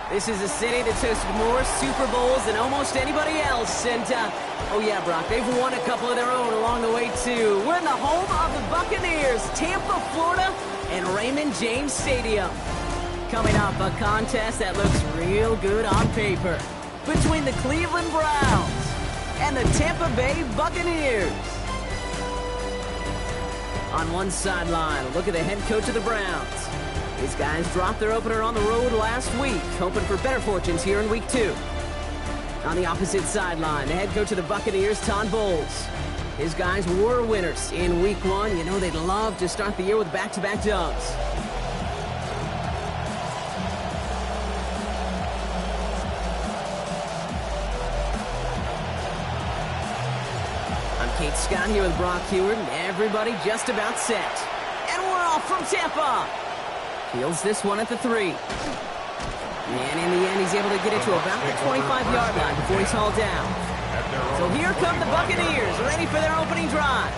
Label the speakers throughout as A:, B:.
A: This is a city that's hosted more Super Bowls than almost anybody else. And, oh yeah, Brock, they've won a couple of their own along the way, too. We're in the home of the Buccaneers, Tampa, Florida, and Raymond James Stadium. Coming up, a contest that looks real good on paper between the Cleveland Browns and the Tampa Bay Buccaneers. On one sideline, look at the head coach of the Browns. These guys dropped their opener on the road last week, hoping for better fortunes here in Week 2. On the opposite sideline, the head coach of the Buccaneers, Todd Bowles. His guys were winners in Week 1. You know they'd love to start the year with back-to-back dubs. I'm Kate Scott here with Brock Heward, and everybody just about set. And we're off from Tampa. Fields this one at the 3. And in the end, he's able to get it to about the 25-yard line before he's hauled down. So here come the Buccaneers, ready for their opening drive.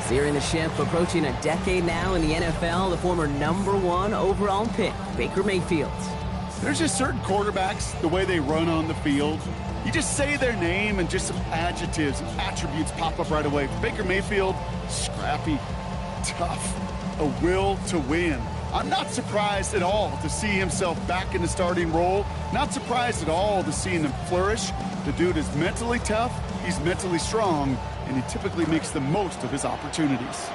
A: Steering the ship, approaching a decade now in the NFL, the former #1 overall pick, Baker Mayfield.
B: There's just certain quarterbacks, the way they run on the field. You just say their name and just some adjectives, attributes pop up right away. Baker Mayfield, scrappy, tough, a will to win. I'm not surprised at all to see himself back in the starting role. Not surprised at all to see him flourish. The dude is mentally tough, he's mentally strong, and he typically makes the most of his opportunities.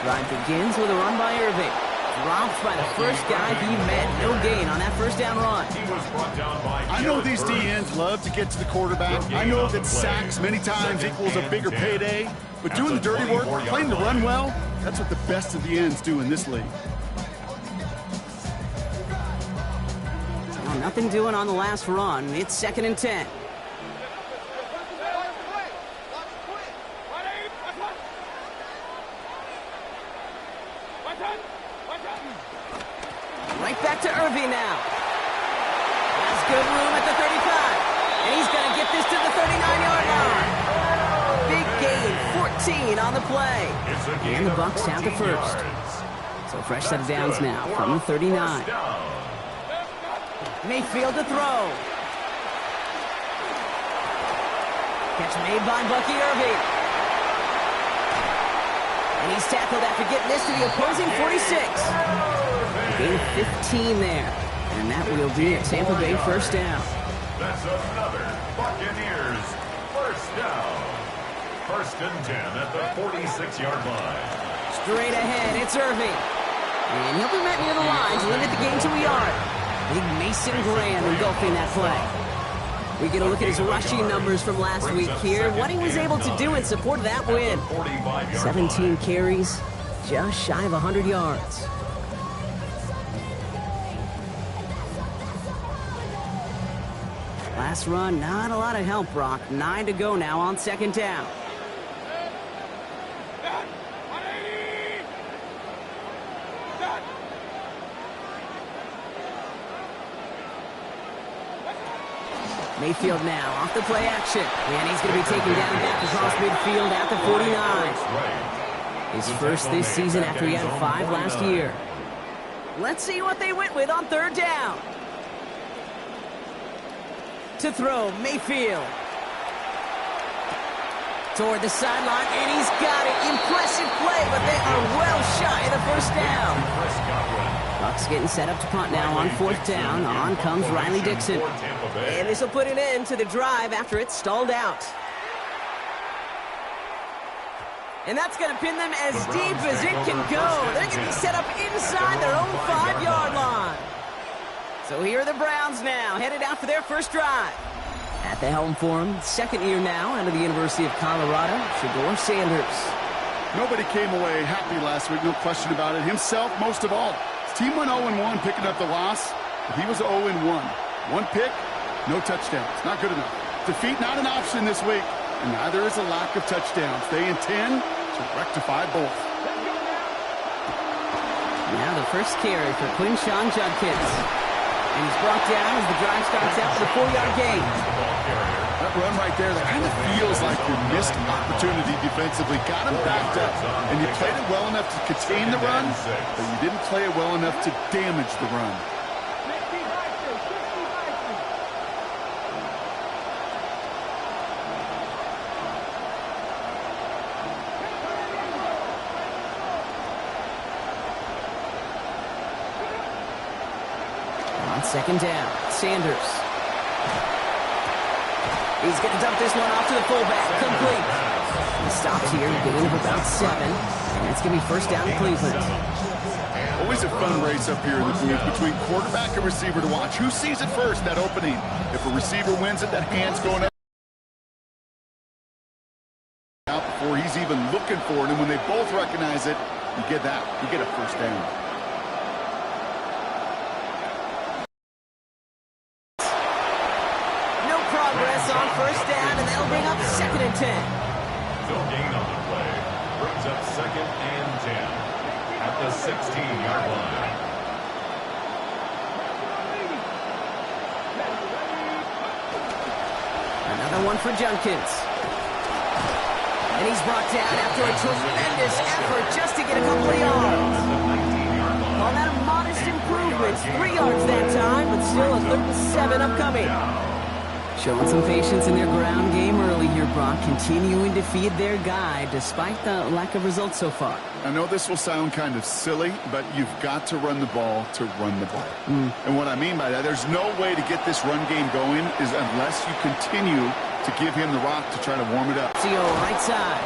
A: Drive begins with a run by Irving. Dropped by the first guy he met. No gain on that first down run.
B: I know these DNs love to get to the quarterback. I know that sacks many times equals a bigger payday. But doing the dirty work, playing the run well, that's what the best of the ends do in this league.
A: Well, nothing doing on the last run. It's 2nd and 10. Right back to Irving now. Has good room at the 35. And he's going to get this to the 39-yard line. Big gain, 14 on the play. And the Bucs have the first. So fresh set of downs now from the 39. Mayfield to throw. Catch made by Bucky Irving. And he's tackled after getting this to the opposing 46. Gain 15 there. And that will be a Tampa Bay first down.
C: That's another Buccaneers first down. 1st and 10 at the 46-yard line.
A: Straight ahead, it's Irving. And he'll be met near the line to limit the game to a yard. Big Mason Graham engulfing that play. We get a look at his rushing numbers from last week here. What he was able to do in support of that win. 17 carries, just shy of 100 yards. Last run, not a lot of help, Brock. 9 to go now on 2nd down. Mayfield now off the play action. And he's going to be taken down back across midfield at the 49. His first this season after he had 5 last year. Let's see what they went with on 3rd down. To throw, Mayfield. Toward the sideline, and he's got it. Impressive play, but they are well shy of the 1st down. Bucs getting set up to punt now on 4th down. On comes Riley Dixon. And this will put an end to the drive after it stalled out. And that's going to pin them as deep as it can go. They're going to be set up inside their own 5-yard line. So here are the Browns now, headed out for their first drive. At the helm for him, 2nd year now out of the University of Colorado, Shedeur Sanders.
B: Nobody came away happy last week, no question about it. Himself, most of all. His team went 0-1, picking up the loss. But he was 0-1. 1 pick, no touchdowns. Not good enough. Defeat not an option this week, and neither is a lack of touchdowns. They intend to rectify both.
A: Now the first carry for Quinshon Judkins. And he's brought down as the drive starts out with a 4-yard gain.
B: That run right there, that kind of feels like your missed opportunity defensively. Got him backed up, and you played it well enough to contain the run, but you didn't play it well enough to damage the run.
A: On 2nd down, Sanders. He's going to dump this one off to the fullback. Complete. He stops here, gain of about 7. And it's going to be 1st down to Cleveland.
B: Always a fun race up here in the booth between quarterback and receiver to watch. Who sees it first, that opening? If a receiver wins it, that hand's going out before he's even looking for it. And when they both recognize it, you get that. You get a 1st down.
A: On 1st down, and that'll bring up 2nd and 10.
C: No gain on the play. Brings up 2nd and 10 at the 16-yard line.
A: Another one for Judkins. And he's brought down after a tremendous effort just to get a couple of yards. Call that a modest improvement. 3 yards that time, but still a 3rd and 7 upcoming. Showing some patience in their ground game early here, Brock, continuing to feed their guy despite the lack of results so far.
B: I know this will sound kind of silly, but you've got to run the ball to run the ball. And what I mean by that, there's no way to get this run game going is unless you continue to give him the rock to try to warm it up.
A: CO right side.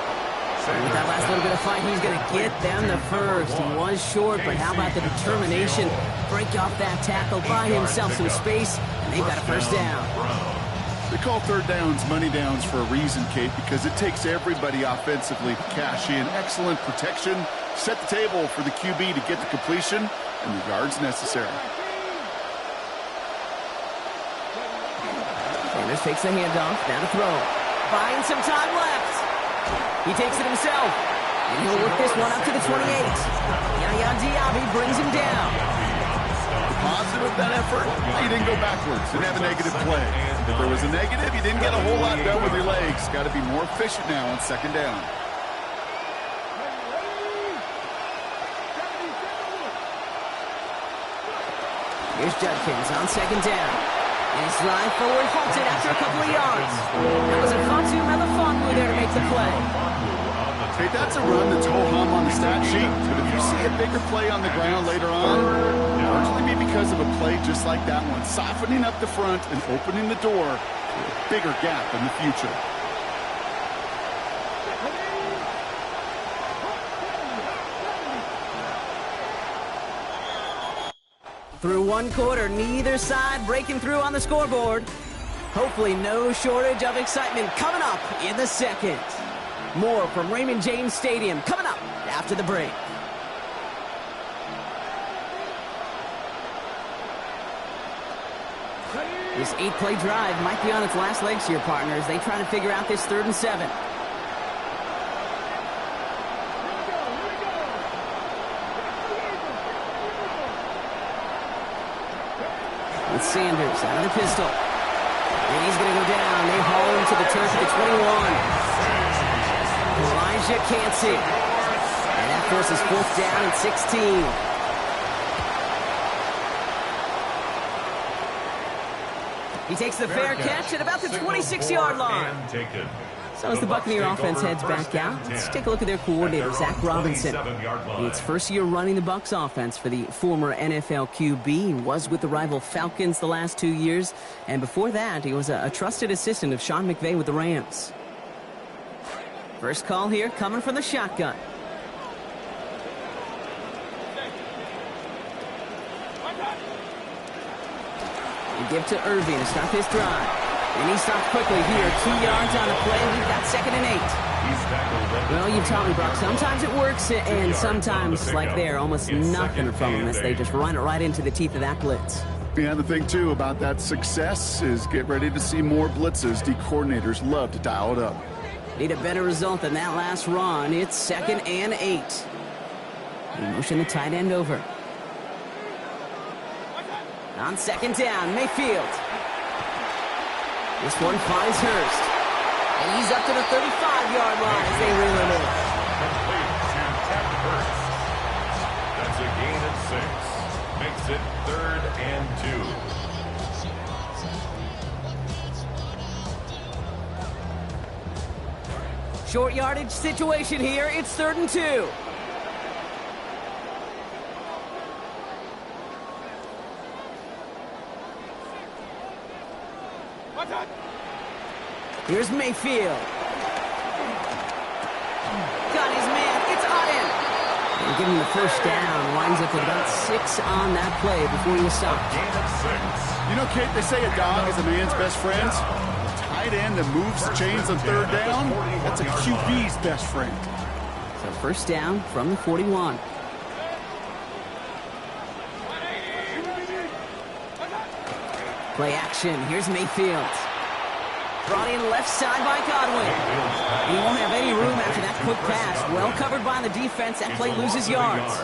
A: And with that last little bit of fight, he's going to get them the first. He was short, but how about the determination? Break off that tackle, buy himself some space, and they've got a 1st down.
B: They call 3rd downs money downs for a reason, Kate, because it takes everybody offensively to cash in. Excellent protection, set the table for the QB to get the completion and the yards necessary.
A: Sanders takes the handoff, now to throw. Buying some time left. He takes it himself, and he'll work this one up to the 28. Yaya Diaby brings him down.
B: Positive of that effort, you didn't go backwards, didn't have a negative play. If there was a negative, you didn't get a whole lot done with your legs. Got to be more efficient now on 2nd down.
A: Here's Judkins on 2nd down. And his drive forward halted after a couple of yards. That was a Fatu Melifonwu there to make the play.
B: Hey, that's a run that's ho-hum on the stat sheet, but if you see a bigger play on the ground later on, it'll largely be because of a play just like that one, softening up the front and opening the door to a bigger gap in the future.
A: Through 1 quarter, neither side breaking through on the scoreboard. Hopefully no shortage of excitement coming up in the 2nd. More from Raymond James Stadium coming up after the break. This 8-play drive might be on its last legs here, partners. They try to figure out this 3rd and 7. With Sanders out of the pistol. And he's going to go down. They haul him to the turf at the 21. Elijah Cansey. And forces fourth down and 16. He takes the fair catch at about the 26-yard line. So as the Buccaneer offense heads back out, let's take a look at their coordinator, Zach Robinson. It's first year running the Bucs offense for the former NFL QB. He was with the rival Falcons the last 2 years, and before that, he was a trusted assistant of Sean McVay with the Rams. First call here coming from the shotgun. We give to Irving to start his drive. And he stopped quickly here. 2 yards on the play. We've got 2nd and 8. Well, you've taught me, Brock. Sometimes it works, and sometimes, like there, almost nothing from them as they just run it right into the teeth of that blitz.
B: Yeah, the thing, too, about that success is get ready to see more blitzes. D coordinators love to dial it up.
A: Need a better result than that last run. It's 2nd and 8. They motion the tight end over. On 2nd down, Mayfield. This one finds Hurst. And he's up to the 35-yard line as they reel him in.
C: Complete to Ted Hurst. That's a gain of 6. Makes it 3rd and 2.
A: Short yardage situation here. It's 3rd and 2. Here's Mayfield. Got his man. It's Auden. And giving him the first down. Winds up with about 6 on that play before he was stopped.
C: Gain of 6.
B: You know, Kate, they say a dog is a man's best friend. A tight end that moves the chains on 3rd down, that's a QB's best friend.
A: So first down from the 41. Play action. Here's Mayfield. Brought in left side by Godwin. He won't have any room after that quick pass. Well covered by the defense. That play loses yards.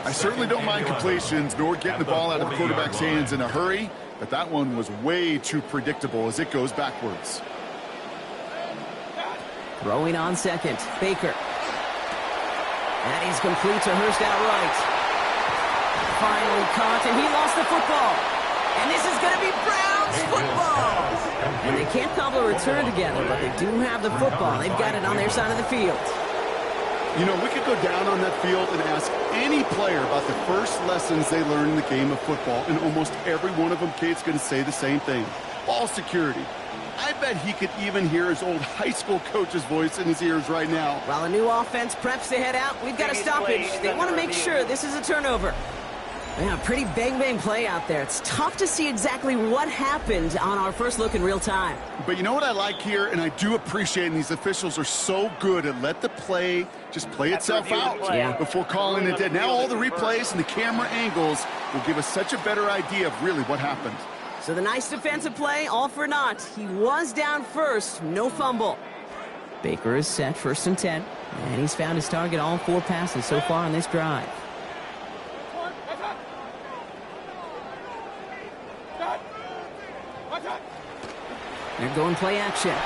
B: I certainly don't mind completions nor getting the ball out of the quarterback's hands in a hurry, but that one was way too predictable as it goes backwards.
A: Throwing on 2nd. Baker. That is complete to Hurst outright. Finally caught, and he lost the football. And this is going to be Browns football. And they can't cobble a return together, but they do have the football. They've got it on their side of the field.
B: You know, we could go down on that field and ask any player about the first lessons they learned in the game of football, and almost every one of them, Kate's going to say the same thing. Ball security. I bet he could even hear his old high school coach's voice in his ears right now.
A: While a new offense preps to head out, we've got a stoppage. They want to make sure this is a turnover. Yeah, pretty bang-bang play out there. It's tough to see exactly what happened on our first look in real time.
B: But you know what I like here, and I do appreciate, and these officials are so good at let the play just play itself out before calling it dead. Now all the replays and the camera angles will give us such a better idea of really what happened.
A: So the nice defensive play, all for naught. He was down first, no fumble. Baker is set, 1st and 10, and he's found his target all 4 passes so far on this drive. They're going play action. This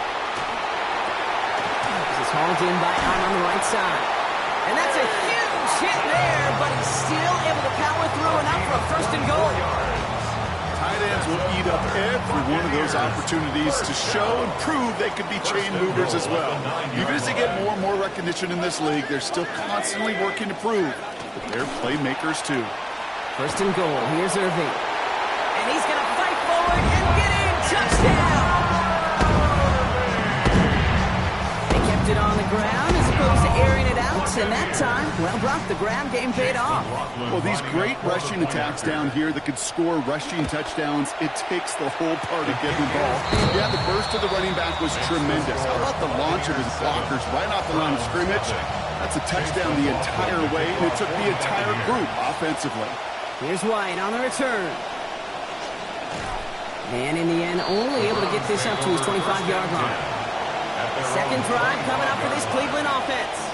A: is hauled in by Arm on the right side. And that's a huge hit there, but he's still able to power through enough for a 1st and goal.
B: Tight ends will eat up every one of those opportunities to show and prove they could be chain movers as well. Even as they get more and more recognition in this league, they're still constantly working to prove that they're playmakers too.
A: 1st and goal. Here's Irving. And he's going to fight forward and get in. Touchdown! They kept it on the ground as opposed to airing it out. And that time, well, Brock, the ground game paid off.
B: Well, these great rushing attacks down here that could score rushing touchdowns, it takes the whole party getting involved. Yeah, the burst of the running back was tremendous. How about the launch of his blockers right off the line of scrimmage? That's a touchdown the entire way, and it took the entire group offensively.
A: Here's White on the return. And in the end, only able to get this up to his 25-yard line. Second drive coming up for this Cleveland offense.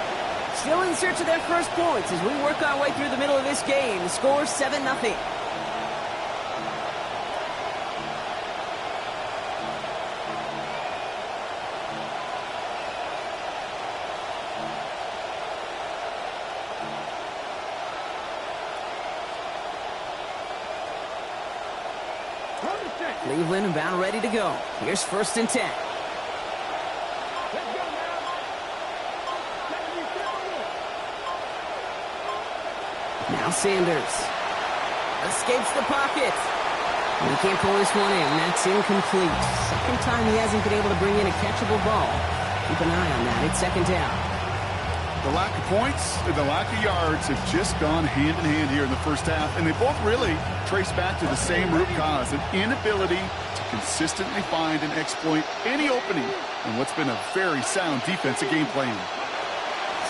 A: Still in search of their first points as we work our way through the middle of this game. The score 7-0. Cleveland about ready to go. Here's 1st and 10. Now Sanders. Escapes the pocket. And he can't pull this one in. That's incomplete. Second time he hasn't been able to bring in a catchable ball. Keep an eye on that. It's 2nd down.
B: The lack of points and the lack of yards have just gone hand in hand here in the first half, and they both really trace back to the same root cause, an inability to consistently find and exploit any opening in what's been a very sound defensive game plan.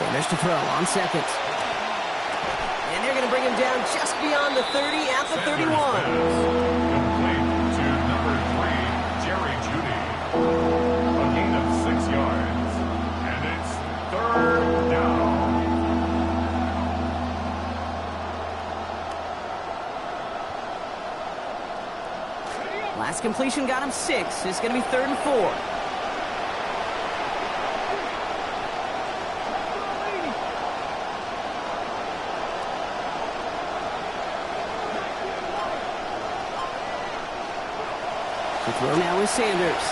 A: Sanders to throw on 2nd. And they're going to bring him down just beyond the 30 at the 31.
C: Complete to number 3, Jerry Jeudy. A gain of 6 yards. And it's 3rd down.
A: Last completion got him 6. It's going to be 3rd and 4. The throw now is Sanders.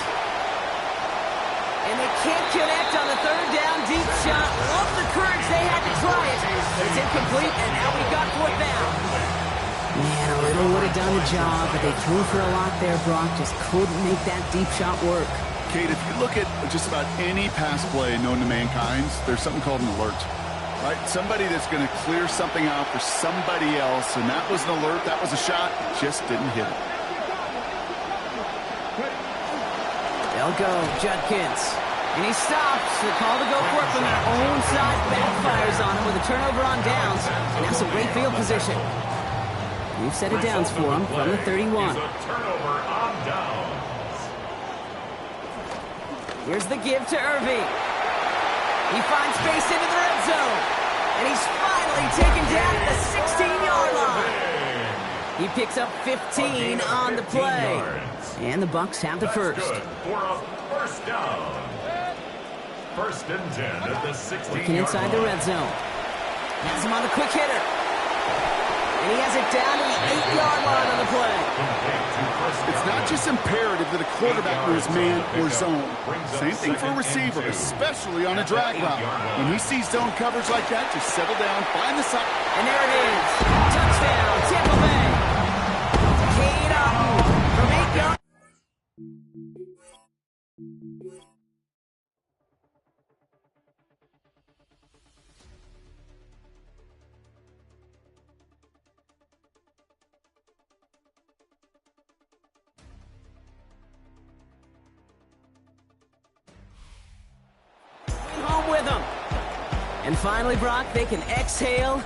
A: And they can't connect on the 3rd down deep shot. Love the courage they had to try it. It's incomplete, and now we've got 4th down. Man, a little would have done the job, but they threw for a lot there, Brock. Just couldn't make that deep shot work.
B: Kate, if you look at just about any pass play known to mankind, there's something called an alert. Right? Somebody that's going to clear something out for somebody else, and that was an alert, that was a shot, just didn't hit it.
A: They'll go, Judkins. And he stops. The call to go for it from their own side backfires on him with a turnover on downs. And now some great field position. We've set it downs for him from the 31.
C: A turnover on downs.
A: Here's the give to Irving. He finds space into the red zone. And he's finally taken down at the 16-yard line. He picks up 15 on the play. And the Bucks have the first.
C: Good for a 1st down. 1st and 10 at the 16-yard
A: Working inside the red zone. Has him on the quick hitter. And he has it down to the 8-yard line on the play.
B: It's not just imperative that a quarterback knows man or zone. Same thing for a receiver, especially on a drag route. When he sees zone coverage like that, just settle down, find the side.
A: And there it is. Touchdown, Tampa Bay. Cade Otton from 8 yards. Home with them. And finally, Brock, they can exhale